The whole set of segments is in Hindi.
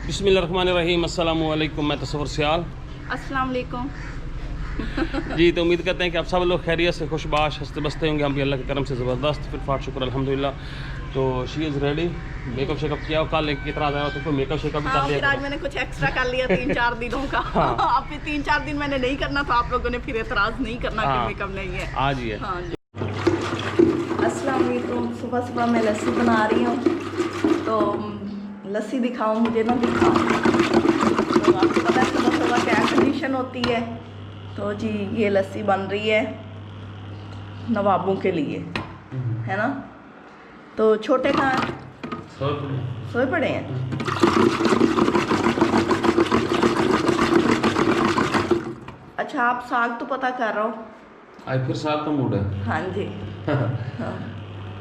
बिस्मिल्लाहिर्रहमानिर्रहीम। अस्सलाम वालेकुम। मैं तसव्वुर सियाल। अस्सलाम वालेकुम। जी, तो उम्मीद करते हैं कि आप सब लोग खैरियत से खुशबाश हंसते बसते होंगे। हम भी अल्लाह के करम से ज़बरदस्त फिर फाट शुक्र अल्हम्दुलिल्लाह। तो she is ready. Makeup shake up किया कल कितना आया तो मेकअप शेकअप भी कर फिर लिया। आज मैंने कुछ एक्स्ट्रा कर लिया 3-4 दिनों का। हाँ। अब फिर 3-4 दिन मैंने नहीं करना तो आप लोगों ने फिर एतराज़ नहीं करना कि हाँ। मेकअप नहीं है। आज ही है। हाँ जी। अस्सलाम वालेकुम। सुबह सुबह मैं लस्सी बना रही हूँ, तो लस्सी दिखाओ मुझे ना दिखाओ। तो आपको पता है सुबह सुबह क्या कंडीशन होती है। तो जी ये लस्सी बन रही है नवाबों के लिए, है ना। तो छोटे कहाँ सोए पड़े हैं। अच्छा, आप साग तो पता कर रहा हो। आज फिर साग का मूड है। हाँ जी। हाँ।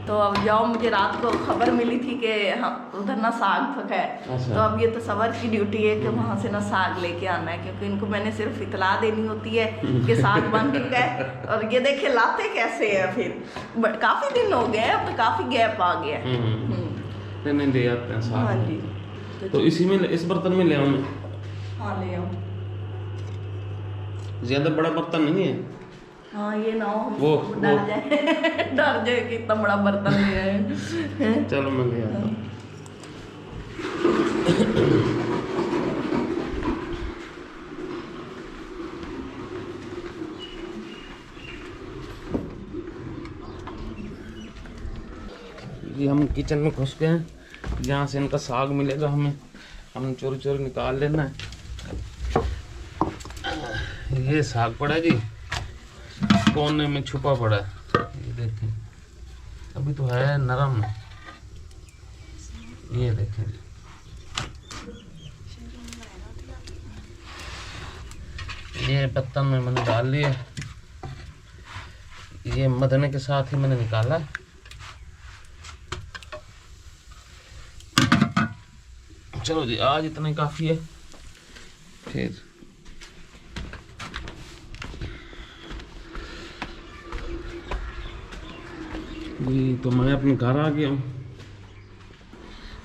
तो अब जाओ, मुझे रात को खबर मिली थी कि हाँ उधर ना साग पका है। अच्छा। तो अब ये तसव्वुर की ड्यूटी है कि वहाँ से ना साग लेके आना है, क्योंकि इनको मैंने सिर्फ इतला देनी होती है कि साग बन चुका है। और ये देखे लाते कैसे है फिर। काफ़ी दिन हो गए, अब तो काफ़ी गैप आ गया है। नहीं ले आते हैं साग। हाँ जी। तो इसी में इस बर्तन में ले आऊँ मैं। हाँ ले आओ। ज़्यादा बड़ा बर्तन नहीं है। हाँ ये ना हो वो डर जाए डर जाए कि इतना बड़ा बर्तन ले आए। चलो मैं ले आता हूँ। ये हम किचन में घुस गए हैं, जहाँ से इनका साग मिलेगा हमें। हमने चोरी चोरी निकाल लेना है। ये साग पड़ा है जी, कोने में छुपा पड़ा है। ये देखें, अभी तो है नरम। ये देखें, ये बर्तन में मैंने डाल लिया। ये मदने के साथ ही मैंने निकाला। चलो जी, आज इतना ही काफ़ी है। फिर जी तो मैं अपने घर आ गया हूँ।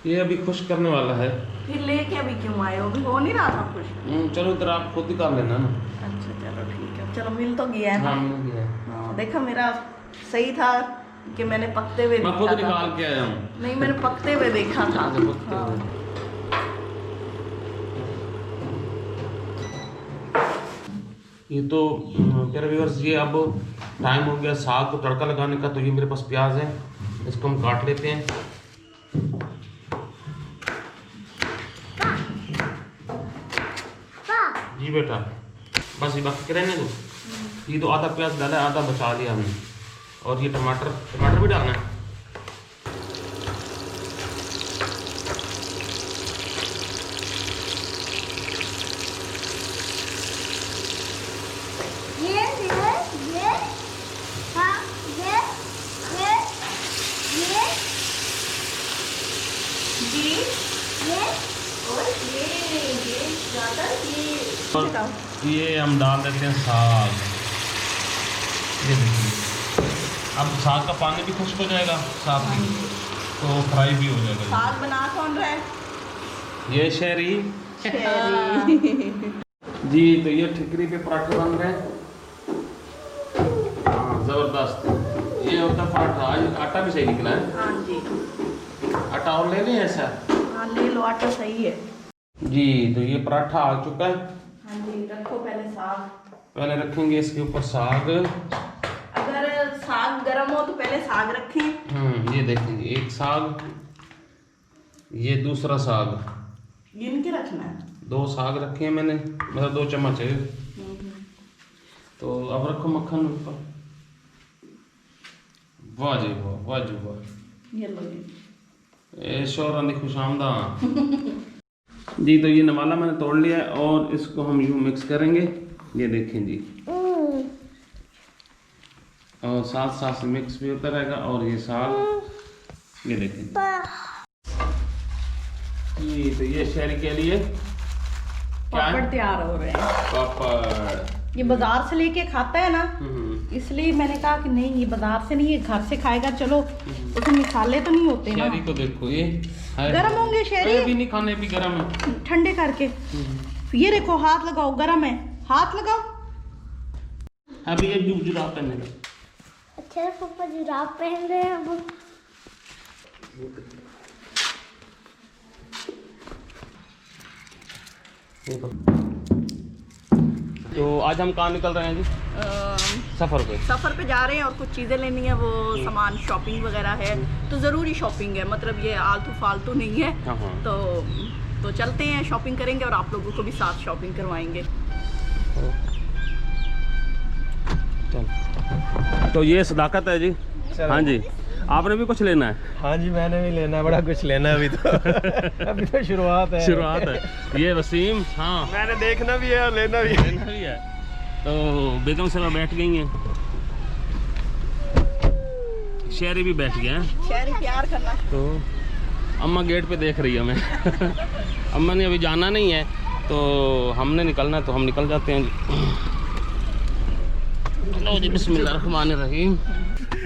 ये अभी खुश करने वाला है। फिर लेके अभी क्यों आए हो? अभी हो नहीं रहा था कुछ। चलो इधर आप खुद ही कर लेना ना। अच्छा चलो ठीक है। चलो मिल तो गया है ना। हाँ मिल गया। हाँ देखा, मेरा सही था कि मैंने पकते हुए मैं खुद देखा था। निकाल के आया हूँ। नहीं, मैंने पकते हुए देखा था। पकते हाँ। हुए। ये तो प्यारे व्यूअर्स, ये अब टाइम हो गया साग को तड़का लगाने का। तो ये मेरे पास प्याज है, इसको हम काट लेते हैं। जी बेटा, बस ये बाकी रहने दो। ये तो आधा प्याज डाला है, आधा बचा लिया हमने। और ये टमाटर भी डालना है। और ये हम डाल देते हैं साग। ये देखिए, अब साग का पानी भी खुश्क हो जाएगा साथ ही, तो फ्राई भी हो जाएगा। साग बना कौन रहा है? ये शहरी जी। तो ये ठिकरी पे पराठे बन रहे हैं। हाँ ज़बरदस्त। ये होता पराठा। आज आटा भी सही निकला है। हाँ जी। आटा और ले लें ऐसा? हाँ ले लो, आटा सही है जी। तो ये पराठा आ चुका है। हाँ जी। रखो पहले साग। पहले रखेंगे इसके ऊपर साग। अगर साग गर्म हो तो पहले साग रखें। ये देखेंगे, एक साग, ये दूसरा साग। गिन के रखना है। 2 साग रखे हैं मैंने, मतलब 2 चम्मच है। तो अब रखो मक्खन ऊपर। वाह जी वाह, वाह जी वाह। ये लो जी। ए शोरान दी खुशामदा जी। तो ये नवाला मैंने तोड़ लिया है और इसको हम यूँ मिक्स करेंगे। ये देखें जी, और साथ साथ से मिक्स भी होता रहेगा। और ये साग, ये देखें जी। तो ये शहरी के लिए क्या पापड़ तैयार हो रहे हैं। पापड़। ये बाजार से लेके खाता है ना, इसलिए मैंने कहा कि नहीं ये बाजार से नहीं, ये घर से खाएगा। चलो उसमें मसाले तो नहीं होते ना। शहरी को देखो, ये गरम होंगे शहरी, अभी नहीं खाने, भी गरम है, ठंडे करके। ये देखो हाथ लगाओ, गरम है, हाथ लगाओ। अभी ये जुराब पहनेगा। अच्छा पापा जुराब पहन रहे हैं अब। तो आज हम कहाँ निकल रहे हैं जी? सफ़र पे। सफ़र पे जा रहे हैं और कुछ चीज़ें लेनी है, वो सामान शॉपिंग वगैरह है, तो ज़रूरी शॉपिंग है, मतलब ये आलतू फालतू नहीं है। हाँ। तो चलते हैं, शॉपिंग करेंगे और आप लोगों को भी साथ शॉपिंग करवाएंगे। चल। तो ये सदाकत है जी। हाँ जी, आपने भी कुछ लेना है? हाँ जी, मैंने भी लेना है, बड़ा कुछ लेना है अभी तो। अभी तो शुरुआत है। ये वसीम, हाँ मैंने देखना भी है और लेना भी है। तो बेगम साहबा बैठ गई हैं, शहरी भी बैठ गए हैं। शहरी प्यार करना। तो अम्मा गेट पे देख रही है हमें। अम्मा ने अभी जाना नहीं है, तो हमने निकलना है, तो हम निकल जाते हैं जी। जी बिस्मिल्लाहिर्रहमानिर्रहीम।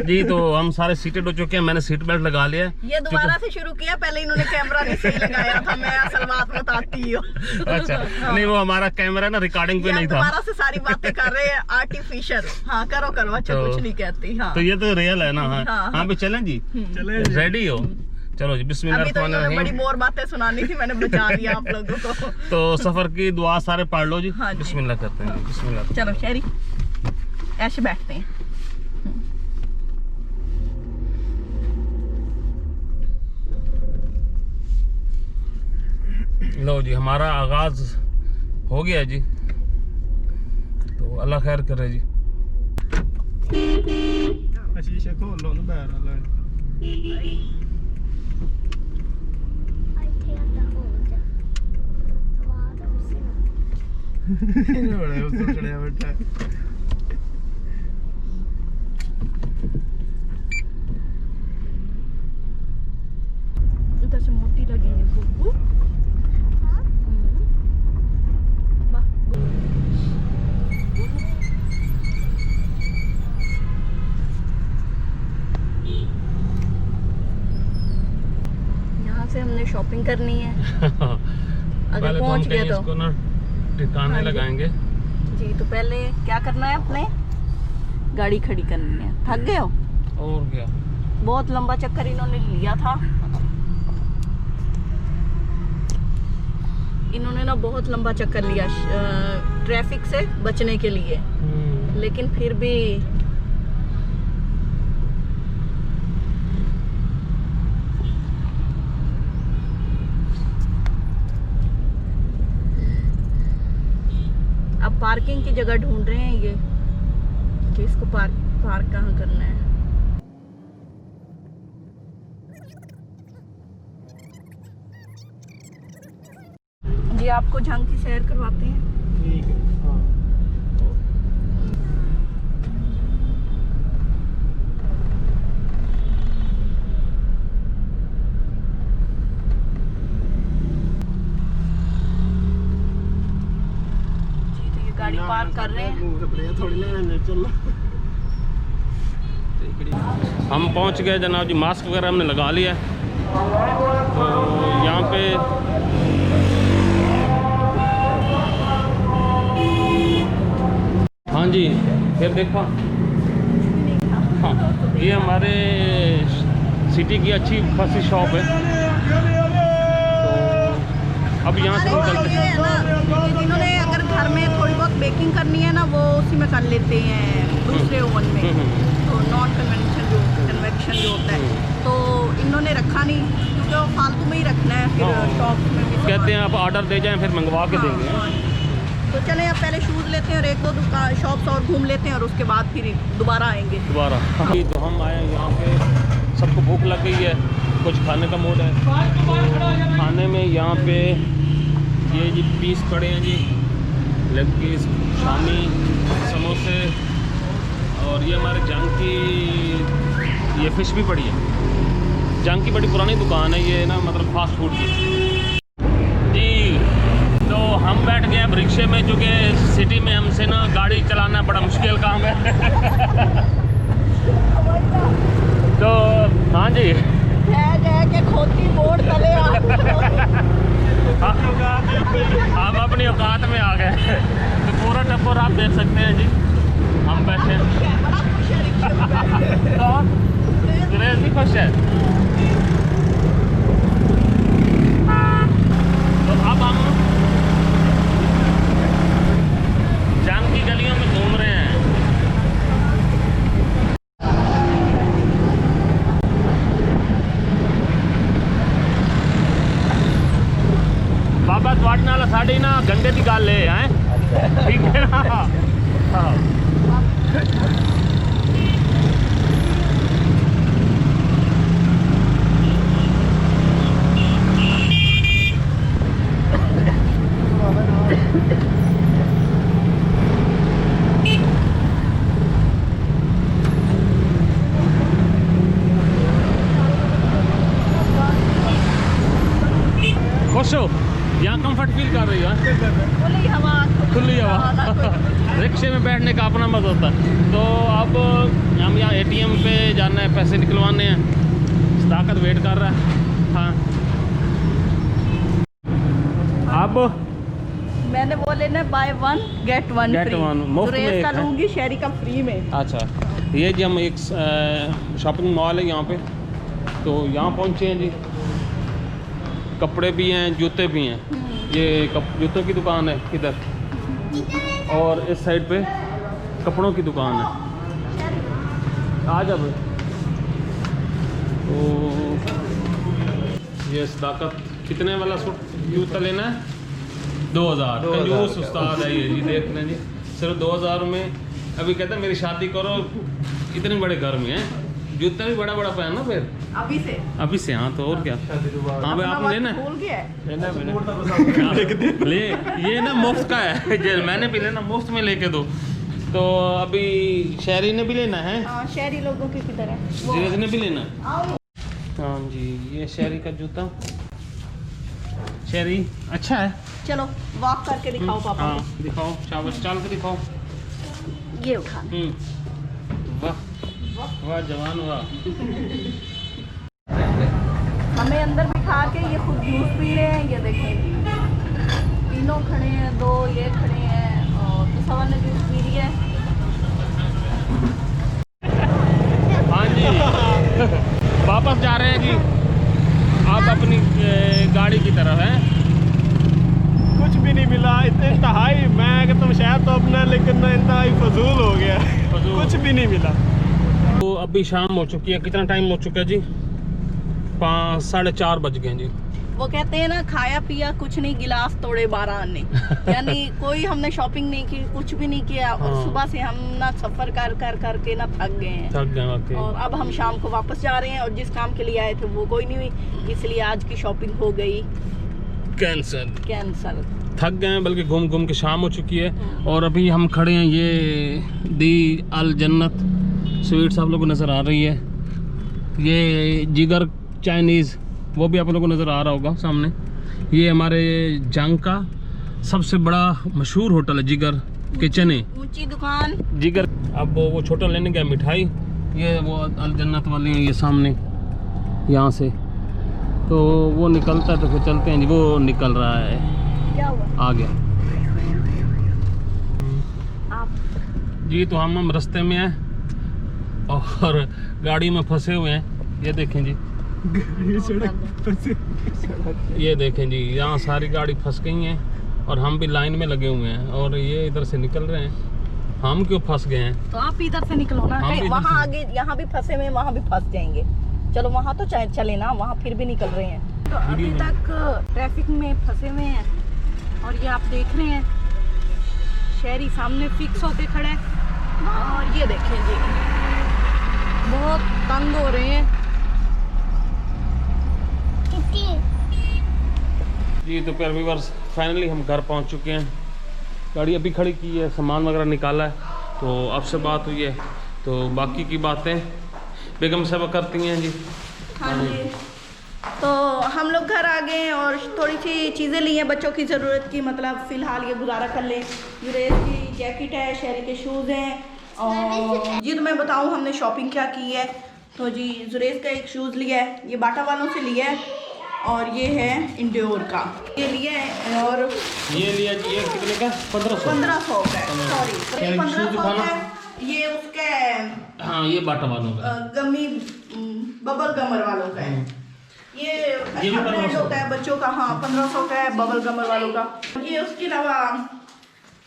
जी तो हम सारे सीटेड हो चुके हैं, मैंने सीट बेल्ट लगा लिया है। ये दोबारा से शुरू किया, पहले इन्होंने कैमरा नहीं सही लगाया था, मैं असल बात बताती हूँ। अच्छा नहीं, वो हमारा कैमरा ना रिकॉर्डिंग पे नहीं था। दोबारा से सारी बातें कर रहे हैं आर्टिफिशियल। हाँ करो अच्छा, तो, कुछ नहीं कहती। हाँ तो ये तो रियल है ना। हाँ भी चलें जी, चले रेडी हो? चलो जी बिस्मिल्लाहिर्रहमानिर्रहीम। बड़ी मोर बातें सुनानी थी, मैंने बचा लिया आप लोगों को। तो सफर की दुआ सारे पढ़ लो जी। हाँ जी। बिस्मिल्लाह करते हैं, बिस्मिल्लाह। चलो शहरी ऐसे बैठते हैं। लो जी, हमारा आगाज हो गया जी, तो अल्लाह खैर करे जी। शीशे खोल लो ना बाहर। बड़ा उसे चढ़िया बैठा है। इधर से मोटी लगेंगे बुब्बू। यहाँ से हमने शॉपिंग करनी है। अगर पहुँच गए तो ना ठिकाने लगाएंगे जी। तो पहले क्या करना है, अपने गाड़ी खड़ी करनी है। थक गए हो? और क्या, बहुत लंबा चक्कर इन्होंने लिया था। इन्होंने ना बहुत लंबा चक्कर लिया ट्रैफिक से बचने के लिए, लेकिन फिर भी अब पार्किंग की जगह ढूंढ रहे हैं ये कि इसको पार्क कहाँ करना है। जी आपको झंग की सैर करवाते हैं। ठीक है। हाँ जी तो ये गाड़ी पार्क कर रहे हैं। थोड़ी लेना चलो। हम पहुंच गए जनाब जी। मास्क वगैरह हमने लगा लिया है। तो यहाँ पे हाँ जी, फिर देखो, हाँ ये हमारे सिटी की अच्छी खासी शॉप है। तो अब यहाँ से हम चलते ये हैं। है ना, जिन्होंने अगर घर में थोड़ी बहुत बेकिंग करनी है ना, वो उसी में कर लेते हैं दूसरे ओवन में। तो नॉन कन्वेक्शन जो होता है, तो इन्होंने रखा नहीं, क्योंकि वो फालतू में ही रखना है। फिर शॉप में भी कहते हैं आप ऑर्डर दे जाएं, फिर मंगवा के देंगे। तो चले अब पहले शूज़ लेते हैं और एक दो दुकान शॉप्स और घूम लेते हैं, और उसके बाद फिर दोबारा आएंगे। दोबारा तो हम आए यहाँ पे, सबको भूख लग गई है, कुछ खाने का मूड है। तो खाने में यहाँ पे ये जी पीस पड़े हैं जी, लेग पीस, शामी, समोसे, और ये हमारे जंग की ये फ़िश भी पड़ी है। जंग की बड़ी पुरानी दुकान है ये ना, मतलब फास्ट फूड की जी। तो हम बैठ गए अब रिक्शे में, चूँकि सिटी में हमसे ना गाड़ी चलाना बड़ा मुश्किल काम है। तो हाँ जी, के खोती बोर्ड तले हम अपनी औकात में आ गए। तो पूरा टप्पर आप देख सकते हैं जी, हम बैठे हैं। सुरेश भी खुश है। तो अब हम जाम की गलियों में घूम रहे हैं। बाबा ਤੁਹਾਡੇ ਨਾਲ ਸਾਡੀ ਨਾ ਗੰਡੇ ਦੀ ਗੱਲ ਹੈ ਠੀਕ ਹੈ ਨਾ। ਹਾਂ खुश हो? यहाँ कंफर्ट फील कर रही है? खुली हवा, खुली हवा। रिक्शे में बैठने का अपना मजा होता है। तो अब हम यहाँ एटीएम पे जाना है, पैसे निकलवाने हैं। सदाकत वेट कर रहा है। हाँ अब मैंने वो लेना है buy 1 get 1 Get free. one, मुफ्त में सुरेश एक का है। लूंगी, शहरी का फ्री में। अच्छा, ये जी हम एक शॉपिंग मॉल है यहाँ पे, तो यहाँ पहुँचे हैं जी। कपड़े भी हैं, जूते भी हैं। ये जूतों की दुकान है इधर, और इस साइड पे कपड़ों की दुकान है। आ जा भाई। तो ये सदाकत कितने वाला सूट जूता लेना है? 2000। कंजूस उस्ताद है ये जी, देख लें जी, सिर्फ 2000 में। अभी कहते हैं मेरी शादी करो, इतने बड़े घर में है, जूता भी बड़ा बड़ा पहनना फिर अभी से। हाँ तो और क्या। हाँ भाई आपने लेना है? भूल गया है। ले, ये ना मुफ्त का है। मैंने भी लेना, मुफ्त में लेके दो। तो अभी शहरी ने भी लेना है, शहरी लोगों की किधर है? जीरज ने भी लेना है। हाँ जी, ये शहरी का जूता, शहरी अच्छा है। चलो वॉक करके दिखाओ पापा हाँ दिखाओ, शाबाश, चल के दिखाओ। को। ये उठा। वाह वाह जवान वाह। हमें अंदर बिठा के ये खुद जूस पी रहे हैं। ये देखें, तीनों खड़े हैं, 2 ये खड़े हैं, और दूसरा ने जूस पी रही है। हाँ जी वापस जा रहे हैं जी, आप अपनी गाड़ी की तरफ हैं। कुछ भी नहीं मिला, इतने इंतहाई, मैं कि तुम शायद तो अपना, लेकिन इंतहाई फजूल हो गया। कुछ भी नहीं मिला। तो अभी शाम हो चुकी है, कितना टाइम हो चुका है जी? 5 साढ़े 4 बज गए जी। वो कहते हैं ना, खाया पिया कुछ नहीं, गिलास तोड़े 12 आने। यानी कोई हमने शॉपिंग नहीं की, कुछ भी नहीं किया। और हाँ। सुबह से हम ना सफर कर कर करके ना थक गए हैं। थक गए वाकई। और अब हम शाम को वापस जा रहे हैं, और जिस काम के लिए आए थे वो कोई नहीं हुई, इसलिए आज की शॉपिंग हो गई कैंसल। थक गए हैं, बल्कि घूम घूम के शाम हो चुकी है। और अभी हम खड़े हैं, ये दी अल जन्नत स्वीट्स आप लोगों को नज़र आ रही है। ये जिगर चाइनीज़, वो भी आप लोगों को नज़र आ रहा होगा सामने। ये हमारे जंग का सबसे बड़ा मशहूर होटल है, जिगर किचन है, ऊंची दुकान जिगर। अब वो छोटा लेने गया मिठाई, ये वो अल जन्नत वाली है, ये सामने यहाँ से। तो वो निकलता है तो फिर चलते हैं जी। वो निकल रहा है, क्या हुआ आ गया आप? जी। तो हम रास्ते में हैं और गाड़ी में फंसे हुए हैं। ये देखें जी, ये देखें जी, यहाँ सारी गाड़ी फंस गई हैं और हम भी लाइन में लगे हुए हैं, और ये इधर से निकल रहे हैं। हम क्यों फंस गए हैं? तो आप इधर से निकलो ना, हम भी इधर वहाँ से- आगे, यहाँ भी फंसे हुए, वहाँ भी फंस जाएंगे। चलो वहाँ तो चले ना, वहाँ फिर भी निकल रहे हैं। तो अभी तक ट्रैफिक में फंसे हुए हैं, और ये आप देख रहे हैं शहरी सामने फिक्स होके खड़े हैं। और ये देखें जी, बहुत तंग हो रहे हैं। जी तो प्यारे व्यूअर्स, फाइनली हम घर पहुंच चुके हैं। गाड़ी अभी खड़ी की है, सामान वगैरह निकाला है, तो आपसे बात हुई है। तो बाकी की बातें बेगम साहब करती हैं जी। हाँ जी, तो हम लोग घर आ गए और थोड़ी सी चीज़ें ली हैं बच्चों की ज़रूरत की, मतलब फ़िलहाल ये गुजारा कर लें। जुरेज की जैकेट है, शेरी के शूज़ हैं, और जी तो मैं बताऊं हमने शॉपिंग क्या की है। तो जी जुरेज का एक शूज़ लिया है, ये बाटा वालों से लिया है, और ये है इंडोर का ये लिया है, और ये लिया जी, ये कितने का? 1500 का है, सॉरी 1500 का है। ये उसका हाँ, ये बाटा वालों का गमी बबल गमर वालों का है। ये अच्छा ब्रांड होता है बच्चों का। हाँ 1500 का है बबल गमर वालों का। ये उसके अलावा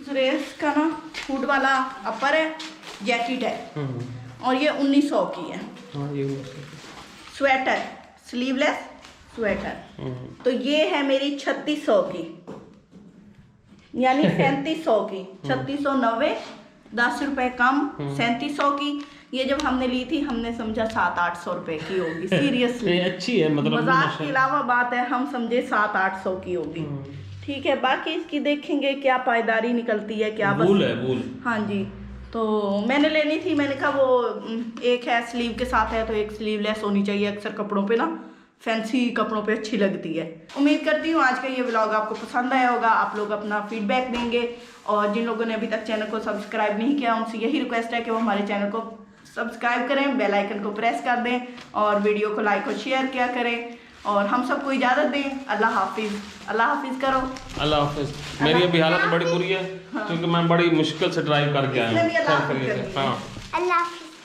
जुरेज का ना फूड वाला अपर है, जैकेट है, और ये 1900 की है। हाँ, ये स्वेटर, स्लीवलेस स्वेटर, तो ये है मेरी 3600 की, यानी 3700 की। 3690, 10 रुपए कम, 3700 की। ये जब हमने ली थी हमने समझा 700-800 रुपए की होगी, सीरियसली अच्छी है, मतलब मजाक के अलावा बात है, हम समझे 700-800 की होगी। ठीक है, बाकी इसकी देखेंगे क्या पायदारी निकलती है, क्या वूल है, वूल। हाँ जी, तो मैंने लेनी थी, मैंने कहा वो एक है स्लीव के साथ है, तो एक स्लीवलेस होनी चाहिए। अक्सर कपड़ों पे ना, फैंसी कपड़ों पे अच्छी लगती है। उम्मीद करती हूँ आज का ये व्लॉग आपको पसंद आया होगा। आप लोग अपना फीडबैक देंगे, और जिन लोगों ने अभी तक चैनल को सब्सक्राइब नहीं किया उनसे यही रिक्वेस्ट है कि वो हमारे चैनल को सब्सक्राइब करें, बेल आइकन को प्रेस कर दें, और वीडियो को लाइक और शेयर किया करें, और हम सबको इजाज़त दें। अल्लाह हाफिज़। अल्लाह हाफिज़ करो। अल्लाह हाफिज़। मेरी अभी हालत बड़ी बुरी है, क्योंकि मैं बड़ी मुश्किल से ड्राइव करके आया हूँ। हाँ अल्लाह हाफिज़।